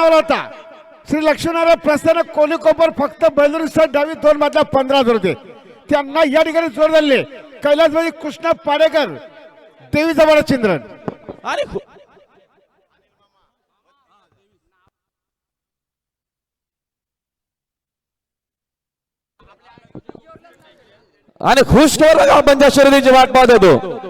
बनावला होता. श्री लक्ष्मीनारायण प्रसन्न कोलीकोपर फक्त बैलूर डावी 2 मधला 15,000 होते. त्यांना या ठिकाणी जोर दिले कैलासवाडी कृष्ण पाडेकर देवीचा बडा चिंद्रन. आणि खुश ठेवलं बघा आपण त्या शर्यतीची वाट पाहत होतो.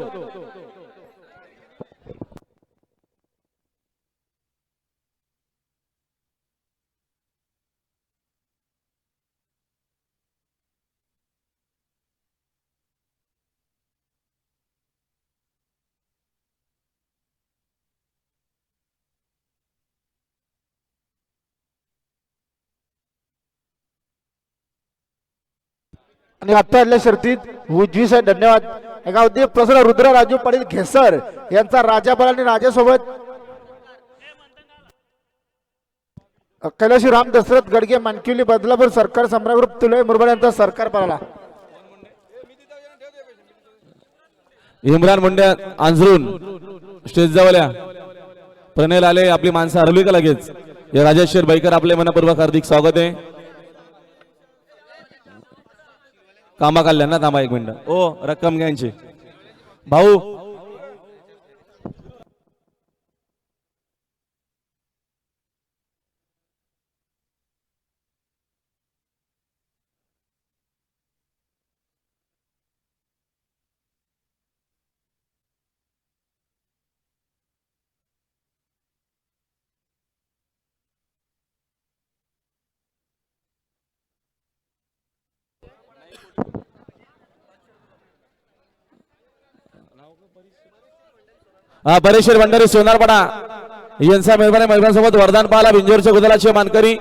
आणि आता आलेल्या शर्तीत उजवी साईड धन्यवाद गावदेव प्रसन्न रुद्र राजू पाटील घेसर यांचा राजापाल आणि राजासोबत कैलाशी राम दशरथ गडगे मानकिवली बदलापूर सरकार सम्राट ग्रुप तुले मुरबाड यांचा सरकार पाला. इम्रान मुंडे अंजरून स्टेज जवळया प्रणय आले आपली माणसं हरवली का लगेच. या राजेश्वर बाईकर आपले मनपूर्वक हार्दिक स्वागत आहे. कामा काढल्या ना थांबा 1 मिनिट. ओ रक्कम घ्यायची भाऊ. परेश्वर भंडारी सोनारपाडा यांचा मेहरबानी महिलांसोबत वरदान पाला बिंजोरच्या गुदलाचे मानकरी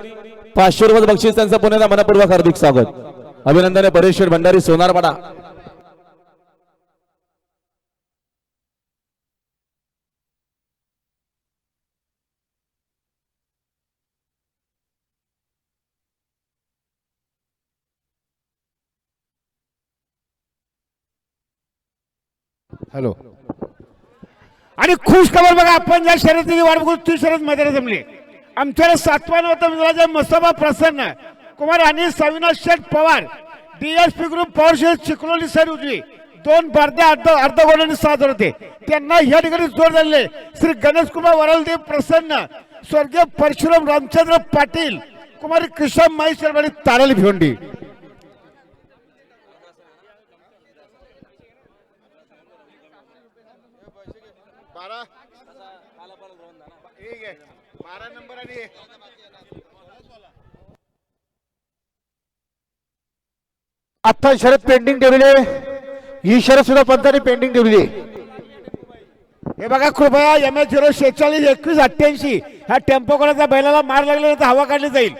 500 रुपये बक्षीस त्यांचं पुण्याला मनपूर्वक हार्दिक स्वागत. अभिनंदन आहे परेश्वर भंडारी सोनारपाडा. हॅलो आणि खुश खबर बघा आपण ज्या शर्यतीची वाट बघू ती शर्यत मैदानात जमली. आमच्याला 7वान होतं मस्तबा प्रसन्न कुमार आणि अविनाश शेठ पवार डीएसपी ग्रुप पॉवर शेठ चिखलोली साईड उजवी 2 भारतीय अर्ध गोलांनी 6 होते. त्यांना या ठिकाणी जोर दिले श्री गणेश कुमार वरलदेव प्रसन्न स्वर्गीय परशुराम रामचंद्र पाटील कुमारी कृष्ण महेश तारली भिवंडी. आता शरद पेंडिंग ठेवली ही शरद सुद्धा पंचाने पेंडिंग ठेवली. हे बघा कृपया MH0462188 ह्या टेम्पो कोणाचा बैलाला मार लागले तर हवा काढली जाईल.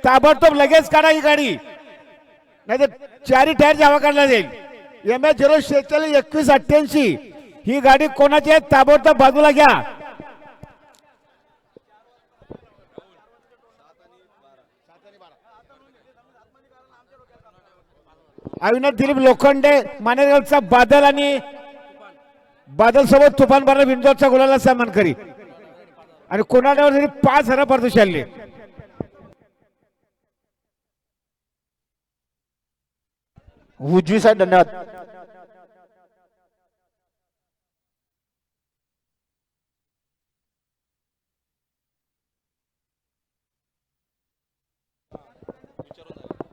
ताबडतोब लगेच काढा ही गाडी नाही तर 4 टायरची हवा काढला जाईल. MH0462188 ही गाडी कोणाची आहे ताबडतोब बाजूला घ्या. अविनाश दिलीप लोखंडे मानेगावचा बादल आणि बादल सोबत तुफान बारा बिंदूचा गुलाला सन्मान करी आणि कोणाला 5,000 पारितोषिक आले. उजवी साईड धन्यवाद.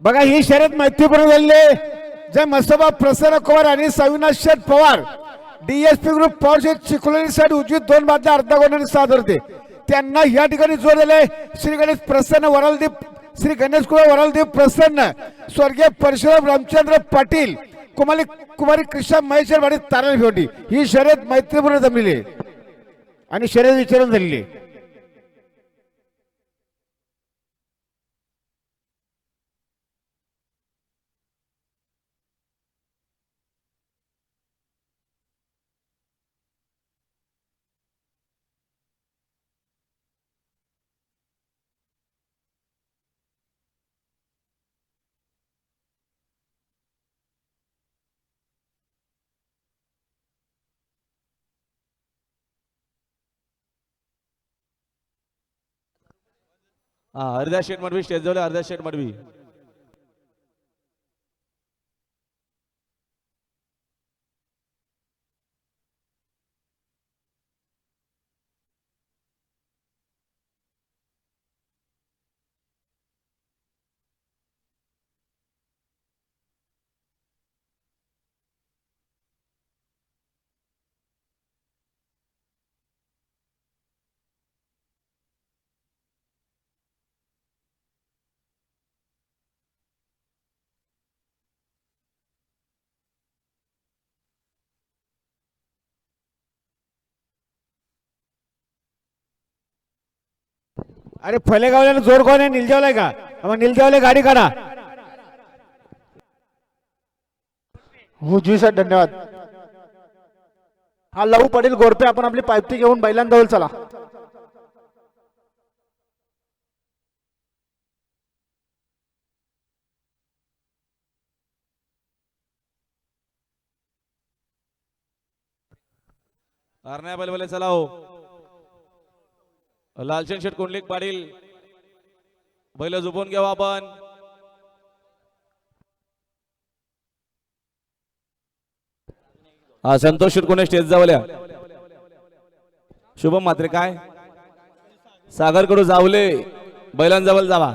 बघा ही शर्यत मैत्रीपूर्ण झाली. जय मस्तबा प्रसन्न कुमार आणि अविनाश शेठ पवार डीएसपी ग्रुप पॉवर शेठ चिखलोली साईड उजवी 2 बादल्या अर्धा गोलांनी 6 होते. त्यांना या ठिकाणी जोर दिले श्री गणेश प्रसन्न वरलदेव श्री गणेश कुमार वरलदेव प्रसन्न स्वर्गीय परशुराम रामचंद्र पाटील कुमारी कृष्ण महेश तारली भिवंडी. ही शर्यत मैत्रीपूर्ण जमलेली आणि शर्यत विचारून झालेली. हा अर्ध्या शेट मडवी स्टेज जवळ अर्ध्या शेट मडवी. अरे फलेगावला जोर कोण आहे? निलजावलाय का? मग निलजावले गाडी काढा. उजवी साईड धन्यवाद. हा लहू पडेल गोरपे, आपण आपली पायपती घेऊन बैलांजवळ चला. अर्ण्या बैलवाले चला हो. लालचंद शेट कुंडलिक पाटील बैल झोपून घ्यावा आपण. हा संतोष शेट कोणे स्टेज जावल्या. शुभम मात्रे काय सागर कडू जावले बैलांजवळ जावा.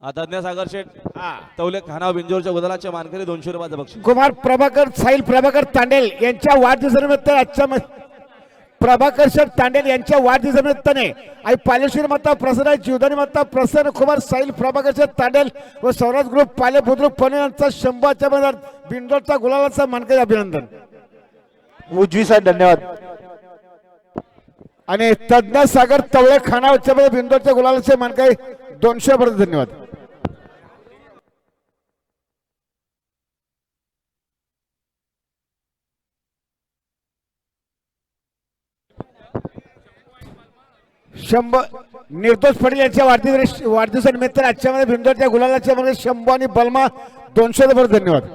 आता सागर शेठ तवले खानाव बिंजोरच्या गुदलाच्या मानकरी 200 रुपयाचं बक्षीस. कुमार प्रभाकर साहिल प्रभाकर तांडेल यांच्या वाढदिवसानिमित्त आजच्या प्रभाकर शेठ तांडेल यांच्या वाढदिवसानिमित्ताने आई पालेश्वर माता प्रसन्न जीवदानी माता प्रसन्न कुमार साहिल प्रभाकर शेठ तांडेल व सौराज ग्रुप पाले बुद्रुक पुणे यांचा 100च्या मैदानात बिंदोरचा गुलालाचा मानकरी अभिनंदन. उजवी साईड धन्यवाद. आणि तज्ञ सागर तवळे खानावरच्या मध्ये बिंदोरच्या गुलालाचे मानकरी 200 पर्यंत धन्यवाद. शंभर निर्दोष पटेल यांच्या वाढदिवसानिमित्त आजच्या मध्ये बिंदोरच्या गुलालाच्या मध्ये शंभू आणि बलमा 200 पर्यंत धन्यवाद.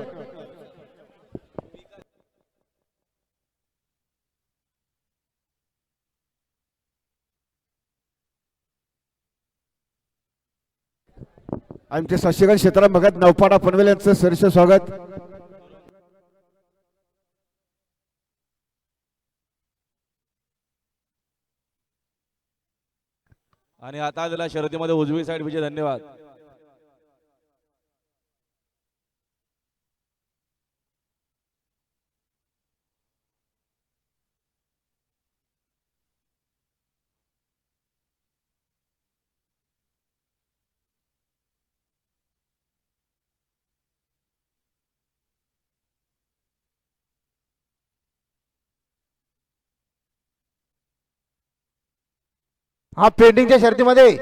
आमचे शशिकांत क्षेत्रात भगत नवपाडा पनवेल यांचं सरस स्वागत. आणि आता आलेला शर्यतीमध्ये उजवी साईड विजय धन्यवाद. हा पेंडिंगच्या शर्तीमध्ये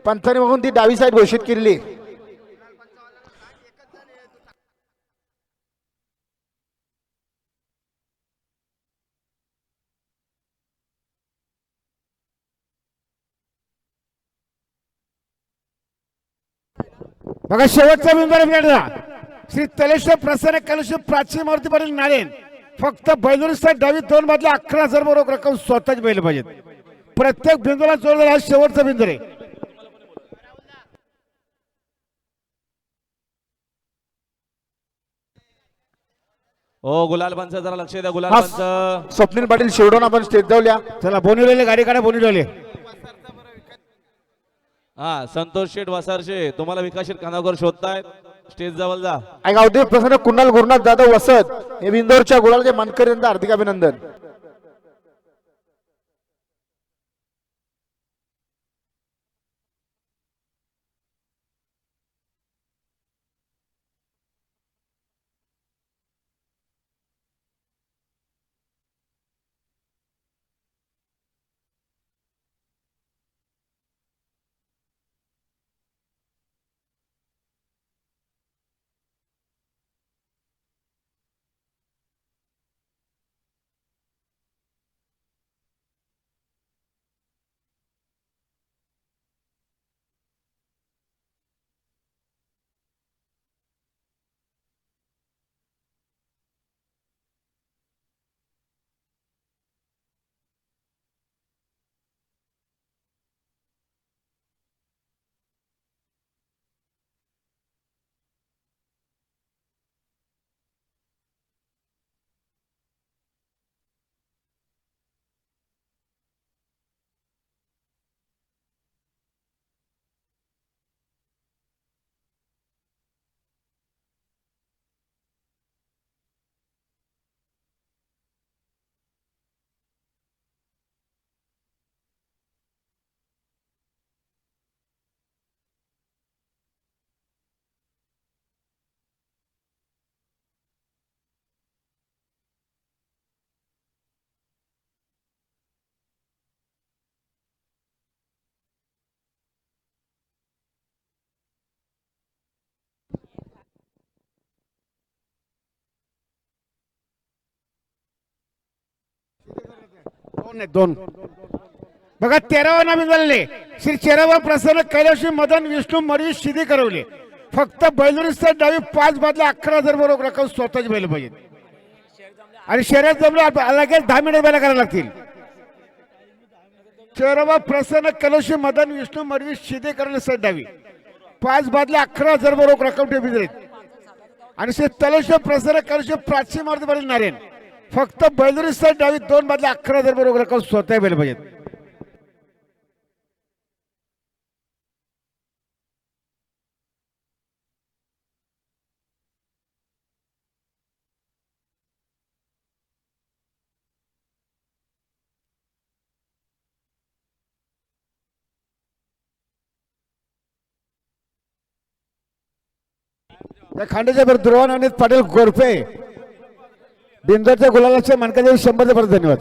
पंचाने बघून ती डावी साईड घोषित केलेली. बघा शेवटचा बिंदू भेटला श्री तलेश्वर प्रसन्न कलश प्राचीन मूर्ती पाटील नारायण. फक्त बैलुरीचा डावी 2 बाजूला 11,000 बरोबर रक्कम स्वतःच बैल पाहिजेत. प्रत्येक बिंदूला जोडलेला हा शेवटचा बिंदू आहे. हो गुलाल पंच जरा लक्ष द्या. गुलाल पंच स्वप्नील पाटील शेवडोन आपण स्टेज जाऊया. चला बोनिवलेले गाडी काढा बोनिवलेले. हा संतोष शेठ वसारशे तुम्हाला विकास शेठ कानावकर शोधतायत. स्टेज जवळ जा. गावदेव प्रसन्न कुणाल गुरुनाथ जाधव वसत हे बिंदोरच्या गुलालचे मानकरी यांचं हार्दिक अभिनंदन. दोन. बघा 13वा नामी झालेले श्री चेरावा प्रसन्न कैलाशी मदन विष्णू मरवी शिदी करवले. फक्त बैलुरीचा डावी 5 बादल्या 11,000 बरोबर रक्कम स्वतःची बैल पाहिजे आणि शर्यत जमलं लगेच 10 मिनिट बैला करायला लागतील. चेरावा प्रसन्न कैलाशी मदन विष्णू मरवी शिदी करवले डावी 5 बादल्या 11,000 बरोबर रक्कम ठेवी आणि श्री तलेश्वर प्रसन्न कैलाशी प्राची मारुती बैल नारायण फक्त बैलुरीचा डावी 2 बादल्या 11,000 बरोबर रक्कम स्वतः बैल पाहिजे. या खांड्याच्या भर दुर्वान आणि पाटील गोरफे बिंदरच्या गुलालाच्या मानकाच्या 100 परत धन्यवाद.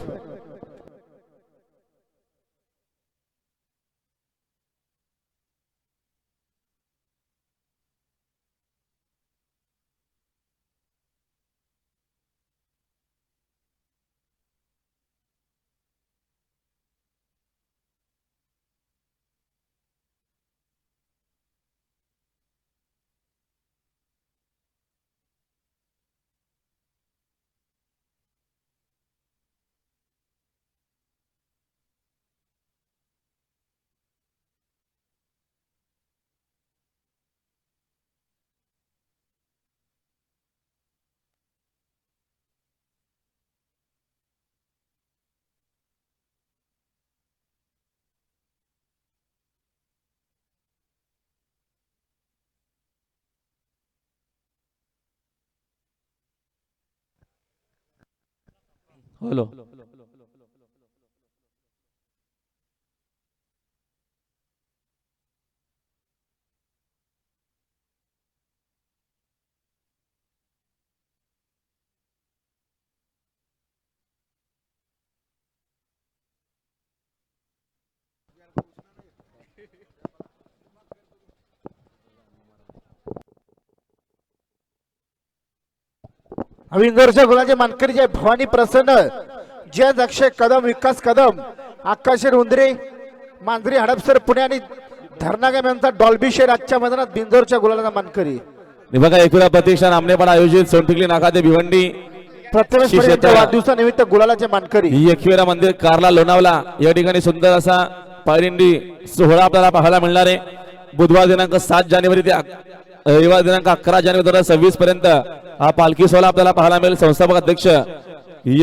हॅलो अविंदरच्या गुलाचे मानकरी जय भवानी प्रसन्न जय अक्षय कदम विकास कदम आकाशर उंदरे मांजरी हडपसर पुणे आणि धरणागाम यांचा डॉल्बी शेर आजच्या मैदानात बिंदोरच्या गुलाला मानकरी. बघा एकूण प्रतीक्षा नामनेपण आयोजित सोनटिकली नाकाते भिवंडी प्रथमेश वाढदिवसानिमित्त गुलालाचे मानकरी. ही एकविरा मंदिर कारला लोणावला या ठिकाणी सुंदर असा पायरिंडी सोहळा आपल्याला पाहायला मिळणार आहे. बुधवार दिनांक 7 जानेवारी ते रविवार दिनांक 11 जानेवारी 2026 पर्यंत हा पालखी सोहळा आपल्याला पाहायला मिळेल. संस्थापक अध्यक्ष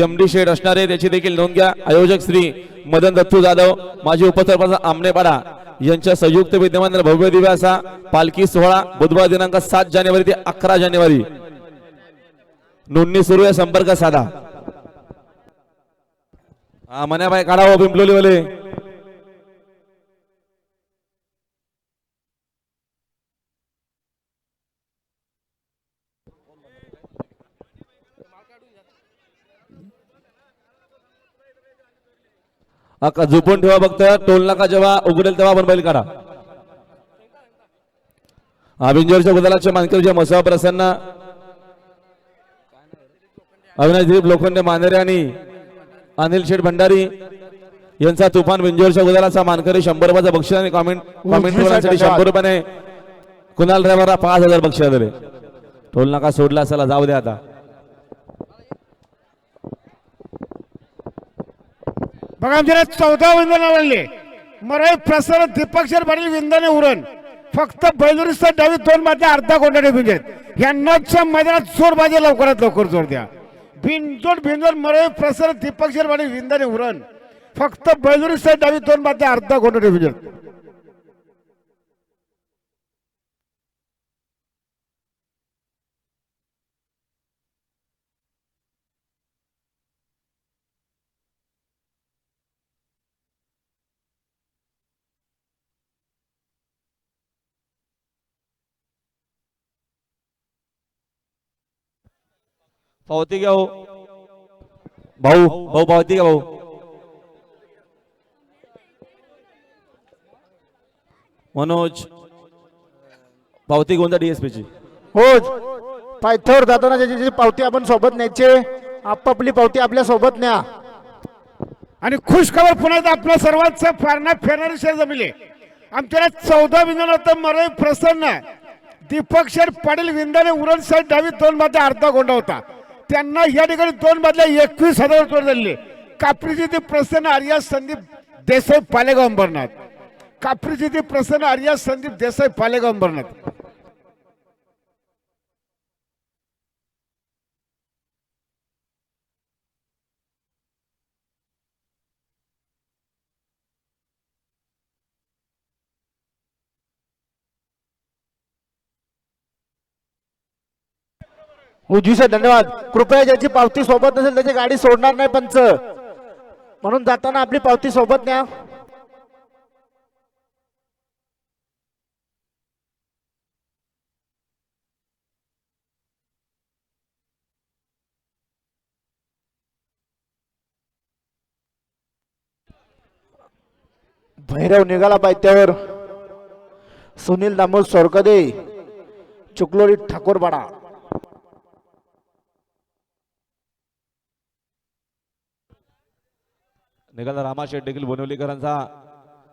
एमडी शेठ असणारे त्याची देखील नोंद घ्या. आयोजक श्री मदन दत्तू जाधव माजी उपसरपंच आमनेपाडा यांच्या संयुक्त विद्यमानाने भव्य दिव्य असा पालखी सोहळा बुधवार दिनांक 7 जानेवारी ते 11 जानेवारी. नोंदणी सुरू आहे, संपर्क साधा. हा मन्याबाई काढावं पिंपलोली वाले. झोपून ठेवा फक्त, टोल नाका जेव्हा उघडेल तेव्हा आपण बैल काढा. बिंजोरच्या गुलालाच्या मानकरीच्या मसावा प्रसन्न अविनाश दिलीप लोखंडे मांजरे आणि अनिल शेठ भंडारी यांचा तुफान बिंजोरच्या गुलालाचा मानकरी 100 रुपयाचा बक्षीस आणि कॉमेंट करण्यासाठी 100 रुपयाने कुणाल ड्रायव्हरला 5000 बक्षीस दिले. टोल नाका सोडला असाला जाऊ द्या आता. बघा आमच्या 14 विंदन आवडले मराई प्रसार दीपक्षर पाटील विंदाने उरण फक्त बैलुरीचा डावी 2 बादल्या अर्धा गोंडाने भिंजत या नॉटच्या मैदानात जोर बाजे लवकरात लवकर जोर द्या. बिनजोड बिनजोड मराई प्रसार दीपक्षर पाटील विंदाने उरण फक्त बैलुरीचा डावी 2 बादल्या अर्धा गोंडाने भिंजत. पावती घ्या हो भाऊ, भाऊ पावती घ्या भाऊ. मनोज पावती घेऊन जा डीएसपी ची. हो पायथ्यावर जाताना ज्याची पावती आपण सोबत न्यायचे आपापली पावती आपल्या सोबत न्या. आणि खुश खबर पुन्हा एकदा आपल्या सर्वांचं फारना फेरणारी शेर जमले. आमच्याला 14 विनोद मरई प्रसन्न दीपक शेठ पाटील विंदाने उरण साईड डावी 2 बादल्या अर्धा गोंडा होता. त्यांना या ठिकाणी 2 बादल्या 21,000 तोड झाले. कापरीची ती प्रसन्न आर्या संदीप देसाई पालेगाव अंबरनाथ. कापरीची ती प्रसन्न आर्या संदीप देसाई पालेगाव अंबरनाथ. उजवी साहेब धन्यवाद. कृपया ज्याची पावती सोबत नसेल त्याची गाडी सोडणार नाही पंच, म्हणून जाताना आपली पावती सोबत न्या. भैरव निघाला पायथ्यावर. सुनील दामोद सोरकदे चिखलोली ठाकूरपाडा. निघाला रामा शेठ देखील बनवलीकरांचा.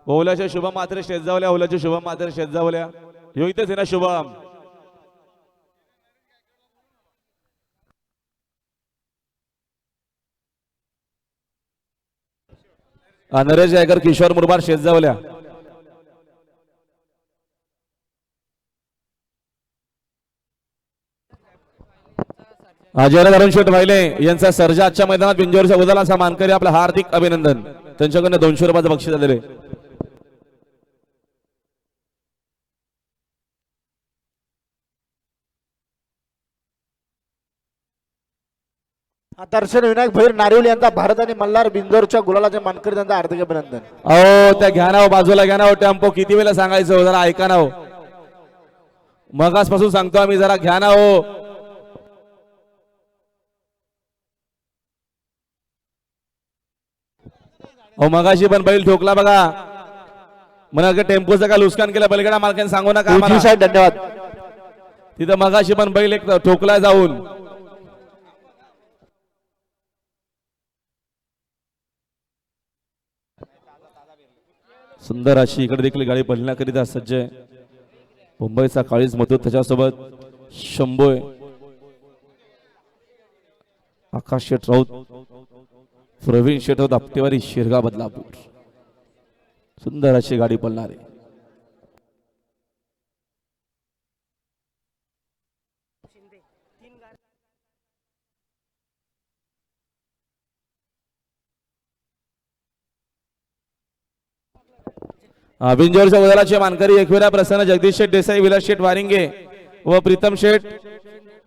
ओवल्याच्या शुभम मात्र शेजावल्या. ओवल्याच्या शुभम मात्र शेजावल्या. यो इथेच आहे ना शुभम. नरेश गायकर किशोर मुरबाड शेजावल्या. अजय धरण शेठ वाहिले यांचा सर्जा आजच्या मैदानात बिंजोरच्या उदालाचा मानकरी आपलं हार्दिक अभिनंदन. त्यांच्याकडनं 200 रुपयाचं बक्षीस आलेले. दर्शन विनायक भैर नारिवली यांचा भारत आणि मल्हार बिंदोरच्या गुलालाच्या मानकरी त्यांचा हार्दिक अभिनंदन. अहो त्या घ्या ना हो, बाजूला घ्या ना हो टेम्पो. किती वेळा सांगायचं हो, जरा ऐका ना हो. मगासपासून सांगतो आम्ही, जरा घ्या ना हो. अहो मगाशी पण बैल ठोकला बघा. म्हणा टेम्पोचं का नुकसान केलं बैलगाडा मालकाने सांगू नका उजवी आम्हाला. साहेब धन्यवाद. तिथं मगाशी पण बैल एक ठोकला जाऊन. सुंदर अशी इकडे देखील गाडी पळण्याकरिता सज्ज आहे. मुंबईचा काळीज मथुर, त्याच्यासोबत शंभोय, आकाश शेठ राऊत, प्रवीण शेठ राऊत, आपटेवारी शिरगा बदलापूर. सुंदर अशी गाडी पळणार आहे. बिंजोरच्या उदलाचे मानकरी एकविरा प्रसन्न जगदीश शेठ देसाई, विलास शेठ वारिंगे व प्रीतम शेठ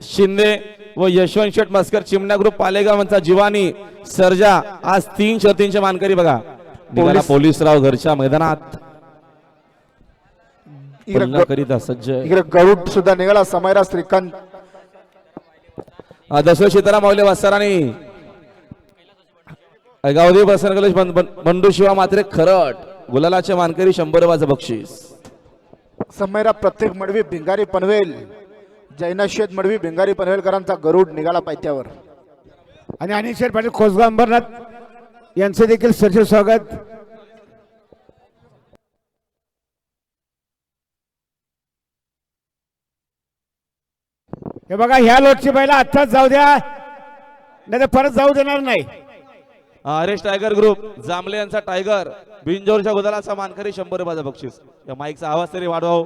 शिंदे व यशवंत शेठ मस्कर चिमण्या ग्रुप पालेगाव यांचा जीवानी सर्जा आज 3 शर्तींचे मानकरी बघा. निघाला पोलीस राव घरच्या मैदानात करीता सज्ज. इकडे गरुड सुद्धा निघाला. समयरा श्रीकांत दसवे सीताराम माऊली वस्तारानी गावदेव प्रसन्न कॉलेज बंडू शिवा मात्रे खरट गुलालाचे मानकरी 100 रुपयाचं बक्षीस. समयरा प्रत्येक मडवी भिंगारी पनवेल, जैनाशेत मडवी भिंगारी पनवेलकरांचा गरुड निघाला पायथ्यावर. आणि अनिल शेठ पाटील कोसगाव अंबरनाथ यांचे देखील सरचे स्वागत. हे बघा ह्या लोटची बैला आत्ताच जाऊ द्या, नाही तर परत जाऊ देणार नाही. आरेश टायगर ग्रुप जांभले यांचा टायगर बिंजोरच्या गुलालाचा मानकरी 100 रुपयाचं बक्षीस. या माईकचा आवाज तरी वाढवाव.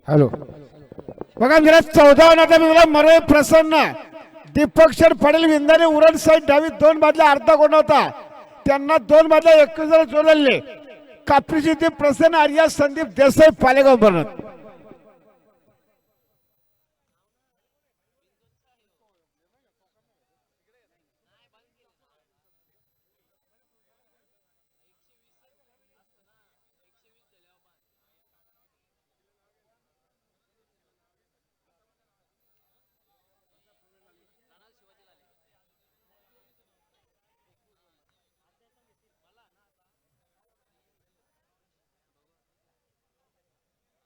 हॅलो बघा जरा 14 वनाचा मिळाला मरई प्रसन्न दीपक शेठ पाटील विंदाने उरण साईड डावी 2 बादल्या अर्धा गोंडा होता. त्यांना 2 बादल्या 21 जोडले. कापरीची ते प्रसन्न आर्या संदीप देसाई पालेगाव भरत.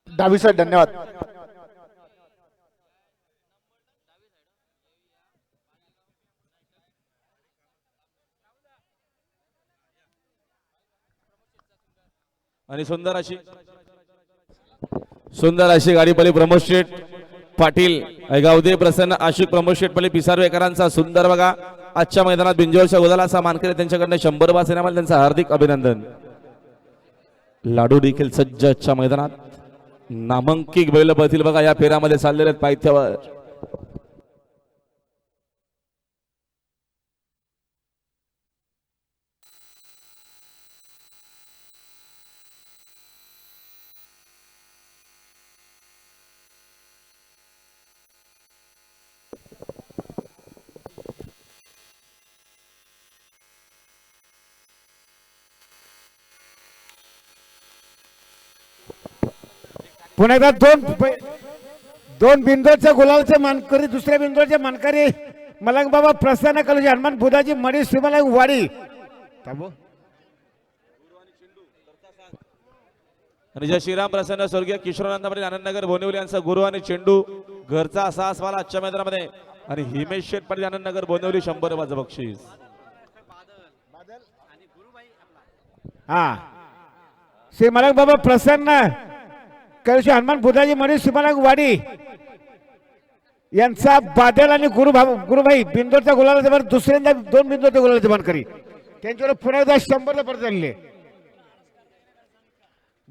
डावी साईड धन्यवाद. आणि सुंदर अशी गाडी पली प्रमोद शेठ पाटील गावदे प्रसन्न आशिक प्रमोद शेठ पली पिसारवेकरांचा सुंदर बघा आजच्या मैदानात बिंजोरच्या गोदालाचा मानकरी त्यांच्याकडनं 100 बास येण्यामध्ये त्यांचं हार्दिक अभिनंदन. लाडू देखील सज्ज आजच्या मैदानात नामांकित बैल पळतील बघा या फेऱ्यामध्ये चाललेले आहेत पायथ्यावर. पुन्हा एकदा दोन बिंदूच्या गुलालचे मानकरी दुसऱ्या बिंदूचे मानकरी मलंग बाबा प्रसन्न कलजी हनुमान बुधाजी मडी श्रीमलंग वाडी. आणि जय श्रीराम प्रसन्न स्वर्गीय किशोरानंद पाटील आनंदनगर बोनिवली यांचा गुरु आणि चेंडू घरचा असा असवाला आजच्या मैदानामध्ये. आणि हिमेश शेठ पाटील आनंदनगर बोनिवली 100 बाज बक्षीस. हा श्री मलंग बाबा प्रसन्न कलशी हनुमान बुधाजी मडी श्रीमलंग वाडी यांचा बादल आणि गुरुभाई बिंदूच्या गुलाला दुसऱ्यांदा 2 बिंदूच्या गुलाला मानकरी त्यांच्यावर पुन्हा एकदा 100ला परत आणले.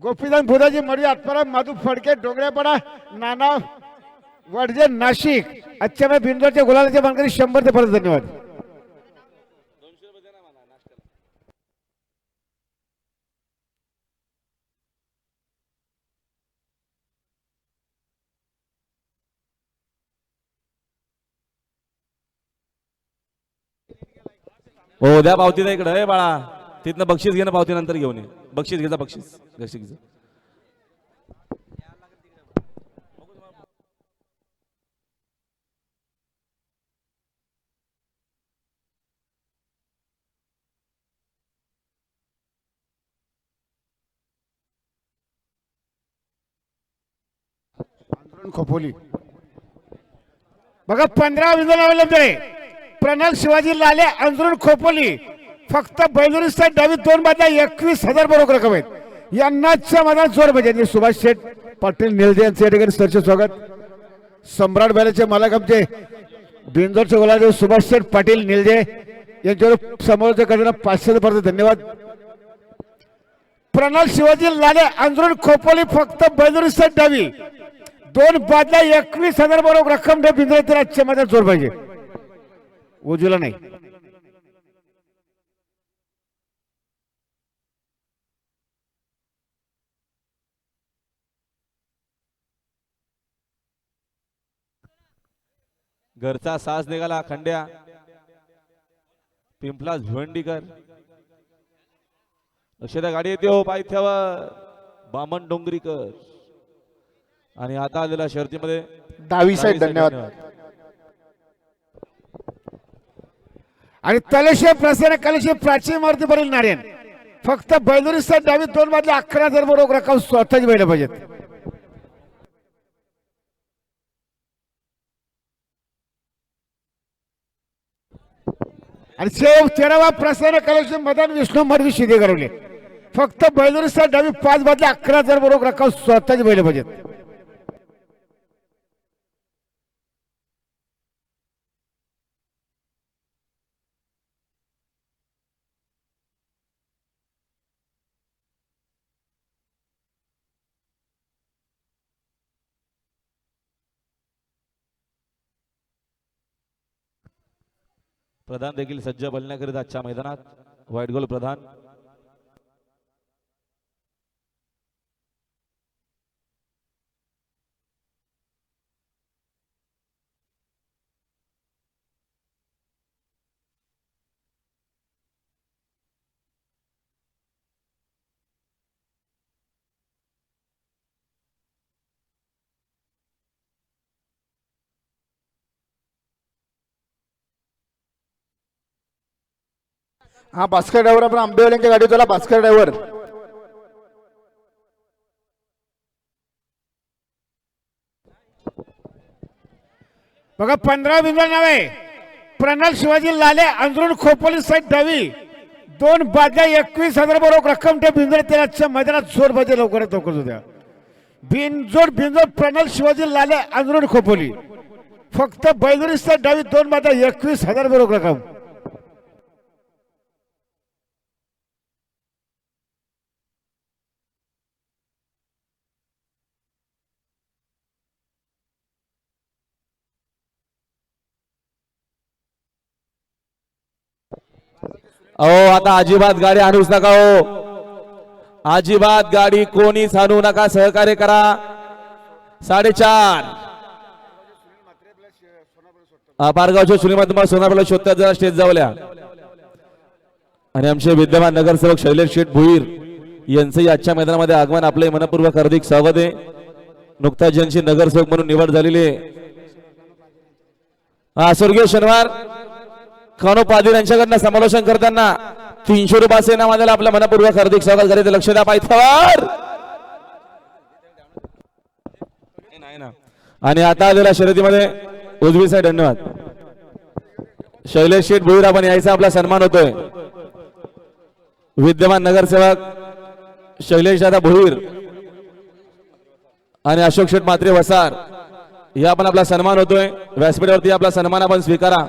गोपीदान बुधाजी मडी आत्माराम माधू फडके डोंगऱ्यापाडा नाना वडजे नाशिक आजच्या बिंदूच्या गुलालाच्या मानकरी 100 ते परत. धन्यवाद. हो द्या पावती द्या इकडे बाळा तिथनं बक्षीस घेणं पावती नंतर घेऊन ये. बक्षीस घ्यायचा बक्षीस बक्षीस. खोपोली बघा 15 बिंदू लावले प्रणाल शिवाजी लाले अंजरून खोपोली फक्त बैलुरीचा डावी 2 बाजूला 21,000 बरोबर रक्कम आहेत. यांनाच्या मनात जोर बजावले. सुभाष शेठ पाटील निलजे यांचे या ठिकाणी सरचे स्वागत. सम्राट बैलाचे मालक आमचे बिंदोरचे गोलादेव सुभाष शेठ पाटील निलजे यांच्यावर समोरच्या कडे 500 पर्यंत धन्यवाद. प्रणाल शिवाजी लाले अंजरून खोपोली फक्त बैलुरीचा डावी 2 बाजूला 21,000 बरोबर रक्कम दे. बिंदोर तर आजच्या मनात जोर पाहिजे उजूला नाही. घरचा साज निघाला खंड्या पिंपला झुंडीकर अक्षदा गाडी येते हो पायथ्यावर बामण डोंगरीकर. आणि आता आलेला शर्तीमध्ये डावी साईड धन्यवाद. आणि तलेशे प्रसन्न कलेशे प्राचीन मारुती भरेल नारायण फक्त बैलुरीचा डावी 2 बाजूला 11,000 बरोबर रक्कम स्वतःच बैल पाहिजेत. आणि शेव 13वा प्रसन्न कलेशे मदन विष्णू मर्दी शिदे करवले फक्त बैलुरीचा डावी 5 बाजूला 11,000 बरोबर रक्कम स्वतःच बैल पाहिजेत. प्रधान देखील सज्ज बोलण्याकरिता आजच्या मैदानात व्हाईट गोल प्रधान हा भास्कर ड्रायव्हर आपण आंबेवाल्यांच्या गाडी चला भास्कर ड्रायव्हर. बघा 15 बिंदू नाव आहे प्रणाल शिवाजी लाले अंजरून खोपोली साईड डावी 2 बाजा 21,000 बरोबर रक्कम त्या बिंदू तेलाच्या मैदानात जोर बाजे लवकरात लवकर होत्या. बिनजोड प्रणाल शिवाजी लाले अंजरून खोपोली फक्त बैलुरी साईड डावी 2 बाजा 21,000 बरोबर रक्कम. अहो आता अजिबात गाडी आणूच नका हो, अजिबात गाडी कोणीच आणू नका, सहकार्य करा. 4.5 पारगावच्या सुनीमात सोनारला शोधतात जरा स्टेज जावल्या. आणि आमचे विद्यमान नगरसेवक शैलेश शेठ भुईर यांचंही आजच्या मैदानामध्ये आगमन, आपले मनपूर्वक हार्दिक स्वागत आहे. नुकताच ज्यांची नगरसेवक म्हणून निवड झालेली आहे स्वर्गीय शनिवार खानो पाटील यांच्याकडनं समालोचन करताना 300 रुपयाचे नाव आलेलं आपल्या मनपूर्वक हार्दिक स्वागत करायचं. लक्ष द्या पायथ्यावर. आणि आता आलेल्या शर्यतीमध्ये उजवी साईड. धन्यवाद शैलेश शेठ भुईर, आपण यायचा आपला सन्मान होतोय. विद्यमान नगरसेवक शैलेश दादा भुईर आणि अशोक शेठ मात्रे वसार या पण आपला सन्मान होतोय. व्यासपीठावरती आपला सन्मान आपण स्वीकारा.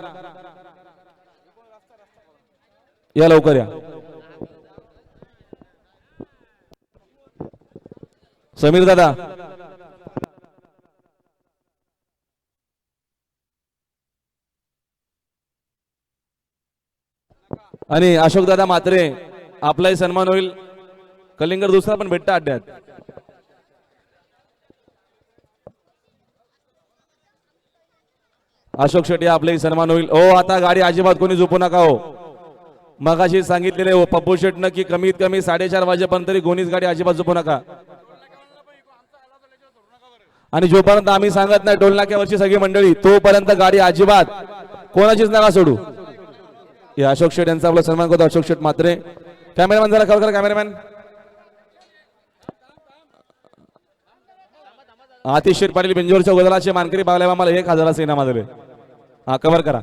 या लवकर या. समीर दादा आणि अशोक दादा मात्रे आपलाही सन्मान होईल. कलिंगड दुसरा पण भेटता अड्ड्यात. अशोक शेट्टी आपलाही सन्मान होईल. ओ आता गाडी अजिबात कोणी झोपू नका हो. मगाशी सांगितलेले हो पप्पू शेटनं की कमीत कमी 4:30 वाजेपर्यंत तरी कोणीच गाडी अजिबात झोपू नका. आणि जोपर्यंत आम्ही सांगत नाही टोल नाक्यावरची सगळी मंडळी तोपर्यंत गाडी अजिबात कोणाचीच नका सोडू. हे अशोक शेट यांचा आपला सन्मान करतो. अशोक शेट मात्रे. कॅमेरामॅन जरा कव्हर करा. कॅमेरामॅन आतिश शेठ पाटील बिंजोरच्या गोदलाचे मानकरी बागल्या मला 1,000 इनाम दिले. हा कव्हर करा.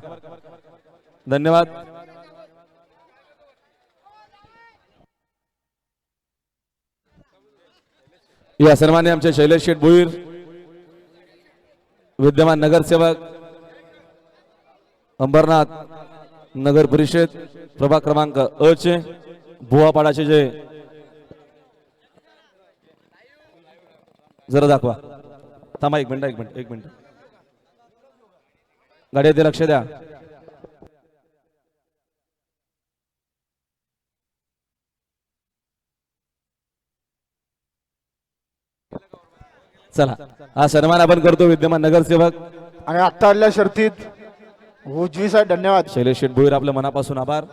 धन्यवाद. या सन्मान्य आमचे शैलेश शेठ भुईर विद्यमान नगरसेवक अंबरनाथ नगर परिषद प्रभाग क्रमांक अ चे भुवापाडाचे जे जरा दाखवा. थांबा एक मिनिट गाडी येते लक्ष द्या. चला हा सन्मान आपण करतो विद्यमान नगरसेवक. आणि आता आलेल्या शर्तीत उजवी साईड. धन्यवाद शैलेश शेठ भुईर, आपलं मनापासून आभार.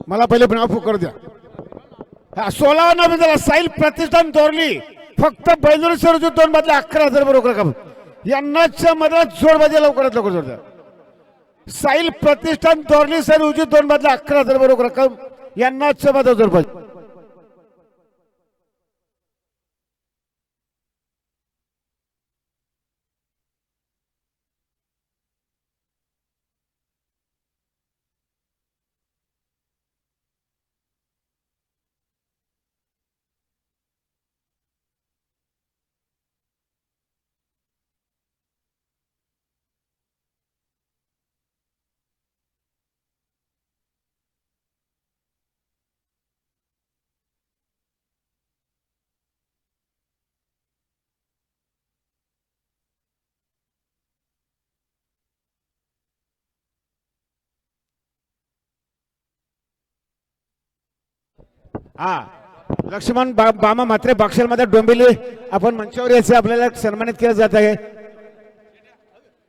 मला पहिले नाव करू द्या. 16 नोव्हेंबरला साईल प्रतिष्ठान दोरली फक्त बैलुरी सर 2 बाजूला 11,000 बरोबर रक्कम. यांनाच्या मधात जोड बाजे लवकरात लवकर जोड द्या. साईल प्रतिष्ठान दोरली सर उजवी 2 बाजूला 11,000 बरोबर रक्कम. यांनाच्या मधात जोड बाजे. हा लक्ष्मण बामा मात्रे बाक्षलमध्ये डोंबिवली आपण मंचावर यायचे आपल्याला सन्मानित केलं जात आहे.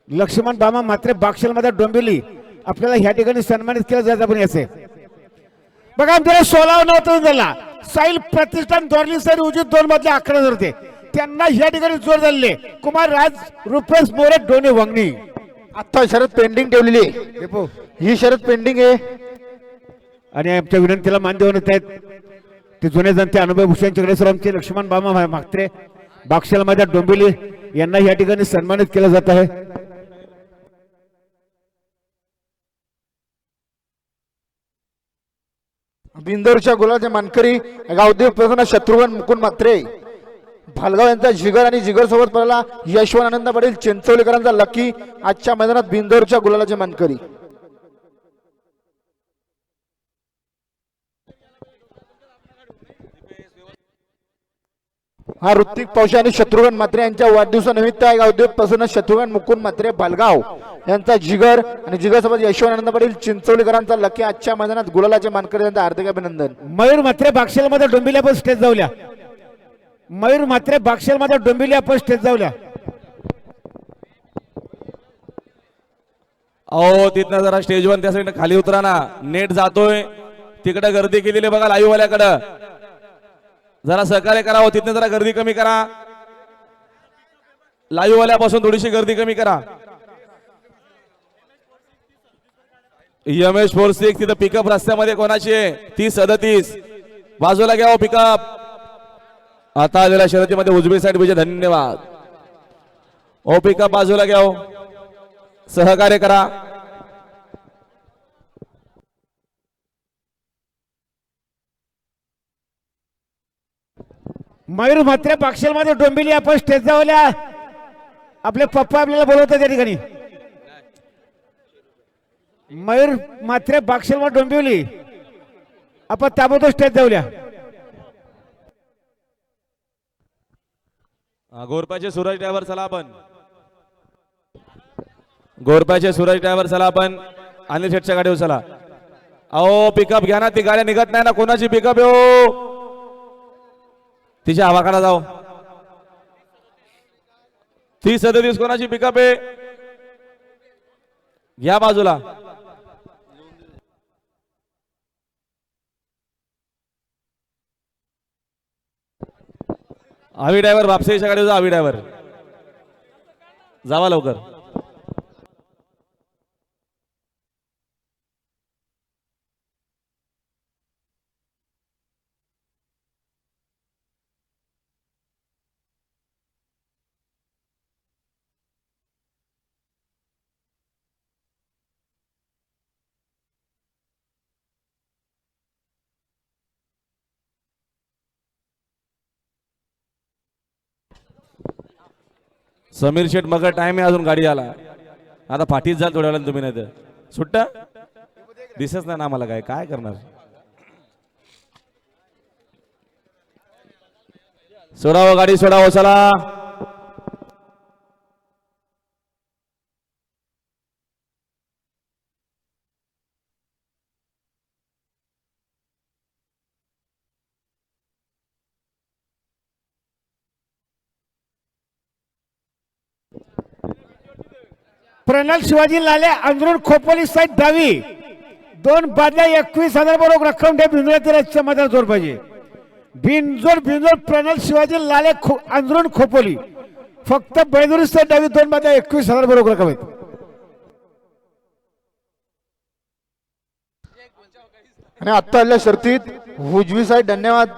लक्ष्मण बामा मात्रे बाक्षलमध्ये डोंबिवली आपल्याला ह्या ठिकाणी सन्मानित केलं जायचं पण याचे बघा आमच्याला 16 नव्हतं झाला साईल प्रतिष्ठान दोरली साईड उजित 2 मधले 11 होते त्यांना ह्या ठिकाणी जोर झाले कुमार राज रुपेश मोरे डोने वंगणी आता शरद पेंडिंग ठेवलेली आहे. डेपो ही शरद पेंडिंग आहे. आणि आमच्या विनंतीला मान देऊन येत आहेत ते जुने जनते अनुभव भूषणच्याकडे सर आमचे लक्ष्मण बाबा मागत्रे बाक्षलमध्ये डोंबिवली यांना या ठिकाणी सन्मानित केलं जात आहे. बिंदोरच्या गुलाचे मानकरी गावदेव प्रसन्न शत्रुघ्न मुकुंद म्हात्रे भालगाव यांचा जिगर आणि जिगर सोबत पडला यशवंत आनंद पाटील चिंचवलीकरांचा लकी आजच्या मैदानात बिंदोरच्या गुलालाचे मानकरी. हा ऋत्विक पौशे आणि शत्रुघ्न म्हात्रे यांच्या वाढदिवसानिमित्त आहे. गावदेव प्रसन्न शत्रुघ्न मुकुंद म्हात्रे भालगाव यांचा जिगर आणि जिगर सोबत यशवंत आनंद पाटील चिंचवलीकरांचा लकी आजच्या मैदानात गुलालाचे मानकरी यांचं हार्दिक अभिनंदन. मयूर म्हात्रे बाक्षलमध्ये डोंबिवली आपण स्टेज जाऊल्या मयूर म्हात्रे बाक्षलमध्ये डोंबिवली आपण स्टेज जाऊल्या. अहो तिथनं जरा स्टेजवर त्या साईडनं खाली उतरा ना नेट जातोय तिकडे गर्दी केलेली बघा लाईव्ह वाल्याकडं जरा सहकार्य करावं तिथनं जरा गर्दी कमी करा लाईव्ह वाल्यापासून थोडीशी गर्दी कमी करा. यमेश 46 तिथं पिकअप रस्त्यामध्ये कोणाची आहे 30-37 बाजूला घ्या पिकअप. आता आलेल्या शर्यतीमध्ये उजवी साईड विजय धन्यवाद. ओ पिकअप बाजूला घ्या सहकार्य करा. मयूर म्हात्रे बाक्षलमध्ये डोंबिवली आपण स्टेज जाऊल्या आपले पप्पा आपल्याला बोलवतात त्या ठिकाणी. मयूर म्हात्रे बाक्षलमध्ये डोंबिवली आपण ताबडतोब स्टेज जाऊल्या. गोरपाचे सूरज ड्रायव्हर चला आपण गोरपाचे सूरज ड्रायव्हर चला आपण अनिल शेटच्या गाडीवर चला. अहो पिकअप घ्या ना ती गाड्या निघत नाही ना कोणाची पिकअप येऊ तिच्या आवाकाला जाऊ 30-37 कोणाची पिकअप आहे घ्या बाजूला. आवी ड्रायव्हर वापसेच्या गाडीवर जा आवी ड्रायव्हर जावा लवकर. समीर शेठ मग टाइम आहे अजून गाडी आला आता फाटीच जाल थोड्या वेळानं तुम्ही नाही तर सुट्ट दिसत नाही ना आम्हाला काय काय करणार. सोडावं गाडी सोडावं चला. प्रणल शिवाजी लाले अंदरून खोपोली साईड डावी 2 बादल्या 21,000 बरोबर रक्कम ठेप भिंजोळच्या मध्ये जोर पाहिजे. बिंजोड प्रणल शिवाजी लाले अंदरून खोपोली फक्त बैदुरी साईड डावी 2 बादल्या 21,000 बरोबर रक्कम आहेत. आणि आता आलेल्या शर्तीत उजवी साईड धन्यवाद.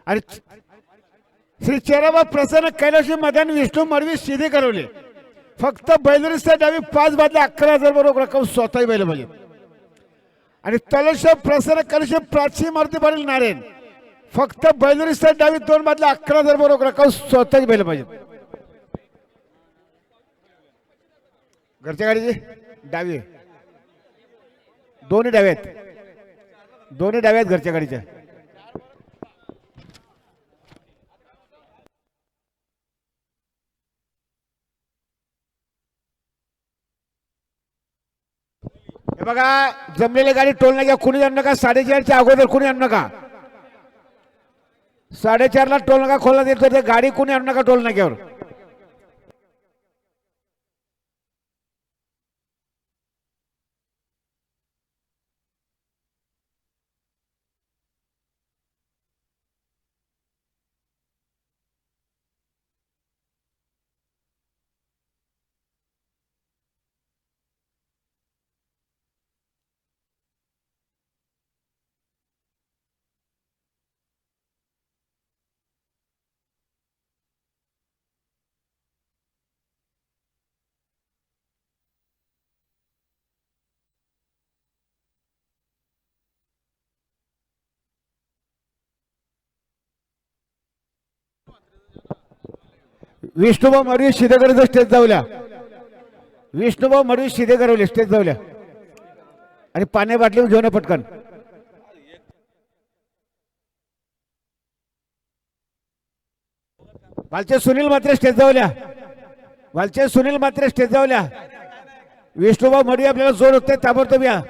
आणि श्री चेराबा प्रसन्न कैलाशी मैदान विष्णू मडवी शिधी करवले फक्त बैलरीच्या डावी 5 बादल्या 11,000 बरोबर रक्कम स्वतःही बैल पाहिजे. आणि तलश प्रसन्न कैलाशी प्राची मारुती पाटील नारायण फक्त बैलरीच्या डावी 2 बादल्या 11,000 बरोबर रक्कम स्वतःही बैल पाहिजे. घरच्या गाडीची डावी दोन्ही डाव्यात घरच्या गाडीच्या. हे बघा जमलेली गाडी टोल नाही घ्या कुणी आणू नका 4:30च्या अगोदर कुणी आणू नका 4:30ला टोल नाका खोलण्यात येतो ते गाडी कोणी आणू नका टोल नाक्यावर. विष्णुभाऊ मडवी शिदेकर स्टेज जाऊल्या. विष्णुभाऊ मडवी शिदेकर स्टेज जाऊल्या आणि पाणी बाटली घेऊन ये पटकन. वालचे सुनील मात्रे स्टेज जाऊल्या. वालचे सुनील मात्रे स्टेज जाऊल्या. विष्णुभाऊ मडवी आपल्याला जोर होते ताबडतोब या.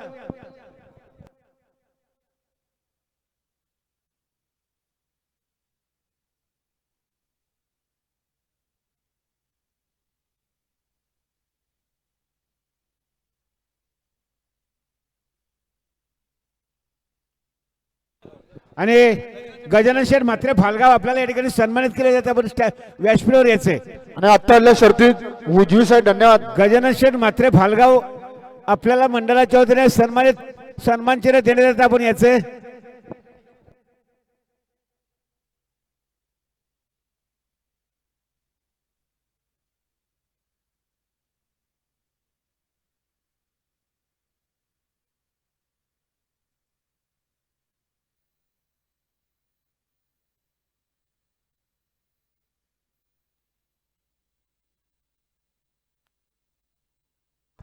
आणि गजानन शेठ मात्रे फालगाव आपल्याला या ठिकाणी सन्मानित केले जाते. आपण व्यासपीठावर यायचे. आणि आता आलेल्या शर्तीत उजवी साईड. धन्यवाद. गजानन शेठ मात्रे फालगाव आपल्याला मंडळाच्या वतीने सन्मान चिन्ह देण्यात येते. आपण याचे.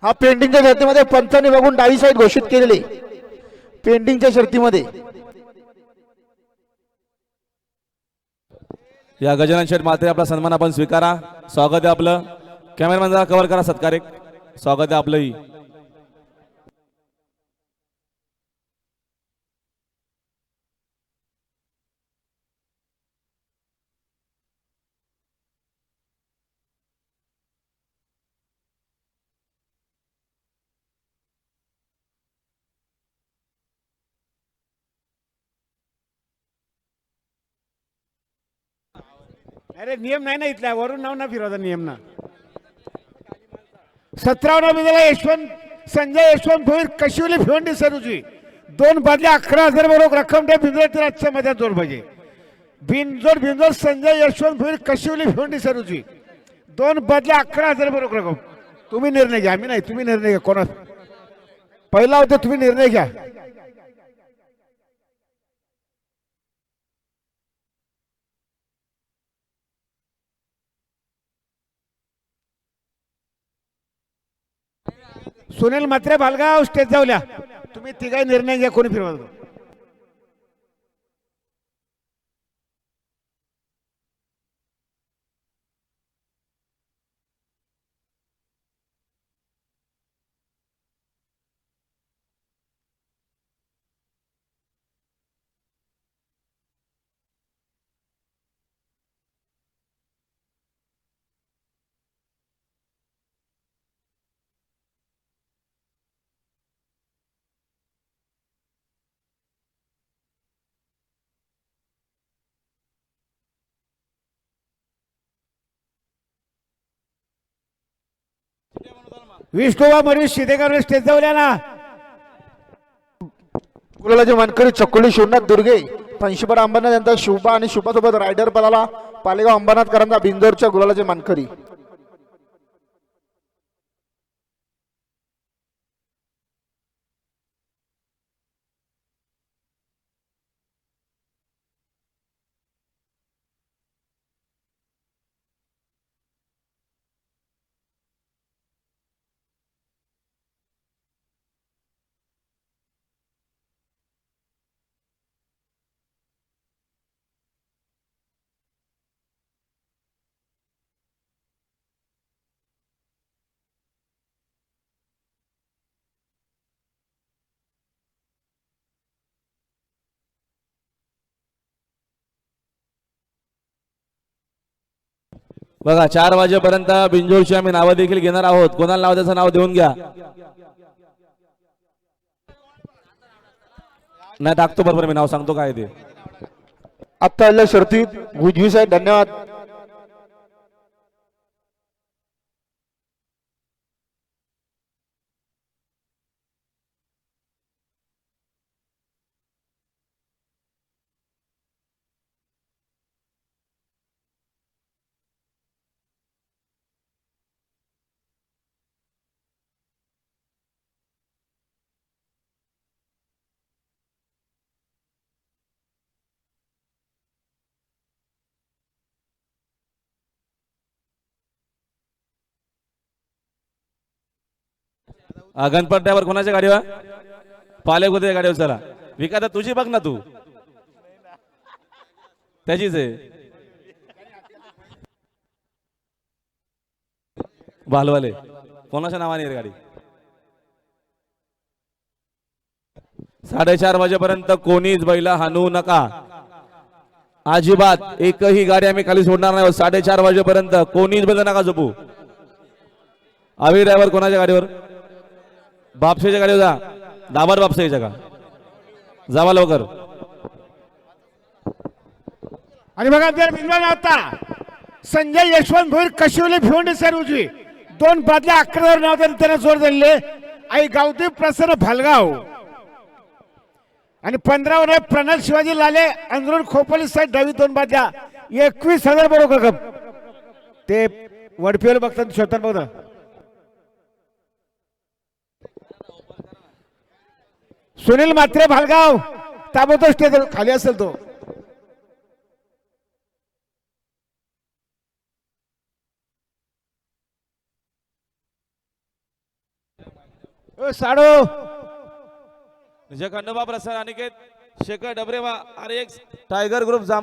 हा पेंडिंगच्या शर्तीमध्ये पंचांनी बघून डावी साईड घोषित केलेली. पेंडिंगच्या शर्तीमध्ये या गजानन शेठ मात्रे आपला सन्मान आपण स्वीकारा. स्वागत आहे आपलं. कॅमेरामॅन जरा कव्हर करा सत्कारिक. स्वागत आहे आपलंही. अरे नियम नाही ना इथला. वरून नाव ना फिरवता नियम ना. 17 विजेला यशवंत संजय यशवंत भोईर कशिवली भिवंडी सरुजी 2 बादल्या 11,000 बरोबर रक्कम द्या. बिंजोड आजच्या मध्ये जोड पाहिजे. बिंजोड संजय यशवंत भोईर कशिवली भिवंडी सरुजी 2 बादल्या 11,000 बरोबर रक्कम. तुम्ही निर्णय घ्या. आम्ही नाही. तुम्ही निर्णय घ्या. कोणा पहिला होता तुम्ही निर्णय घ्या. सुनील मात्रे भालगाव स्टेज जाऊल्या. तुम्ही तिघाही निर्णय घ्या. कोणी फिरवा. विष्णुबा मरी शिदेकर स्टेज जाऊल्या ना. गुलालाचे मानकरी चक्कोली शिवनाथ दुर्गे 85 अंबरनाथ यांचा शुभा आणि शुभासोबत रायडर पलाला पालेगाव अंबरनाथकरांचा बिंदोरच्या गुलालाचे मानकरी. बघा 4 वाजेपर्यंत बिंजोरची आम्ही नावं देखील घेणार आहोत. कोणाला नाव त्याचं नाव देऊन घ्या. नाही टाकतो बरोबर, मी नाव सांगतो काय ते. आता आलेल्या शर्तीत उजवी साईड. धन्यवाद. गणपत ड्रायव्हर कोणाच्या गाडीवर? पाले कुठे गाडीवर? चला विका तर तुझी बघ ना तू, त्याचीच आहे. भालवाले कोणाच्या नावाने आहे गाडी? 4:30 वाजेपर्यंत कोणीच बैला हाणू नका अजिबात. एकही गाडी आम्ही खाली सोडणार नाही. 4:30 वाजेपर्यंत कोणीच बैल नका झोपू. आवी ड्रायव्हर कोणाच्या गाडीवर? बापसेच्या गाडीवर जा. दाबार बापसेच्या का जावा लवकर. आणि बघा जर विद्वान आता संजय यशवंत भोईर कशिवली भिवंडी सर उजवी 2 बादल्या 11 नाव त्यांना जोर दिले. आई गावदेव प्रसन्न भालगाव आणि 15 वर प्रणल शिवाजी लाले अंदरून खोपोली साईड डावी 2 बादल्या 21,000 बरोबर. ते वडपिवर बघतात स्वतः बघा. सुनील मात्रे भालगाव ताबडतोब स्टेज खाली असेल तो. साडो खंडोबा प्रसाद अनिकेत शेखर डबरेवा RX टायगर ग्रुप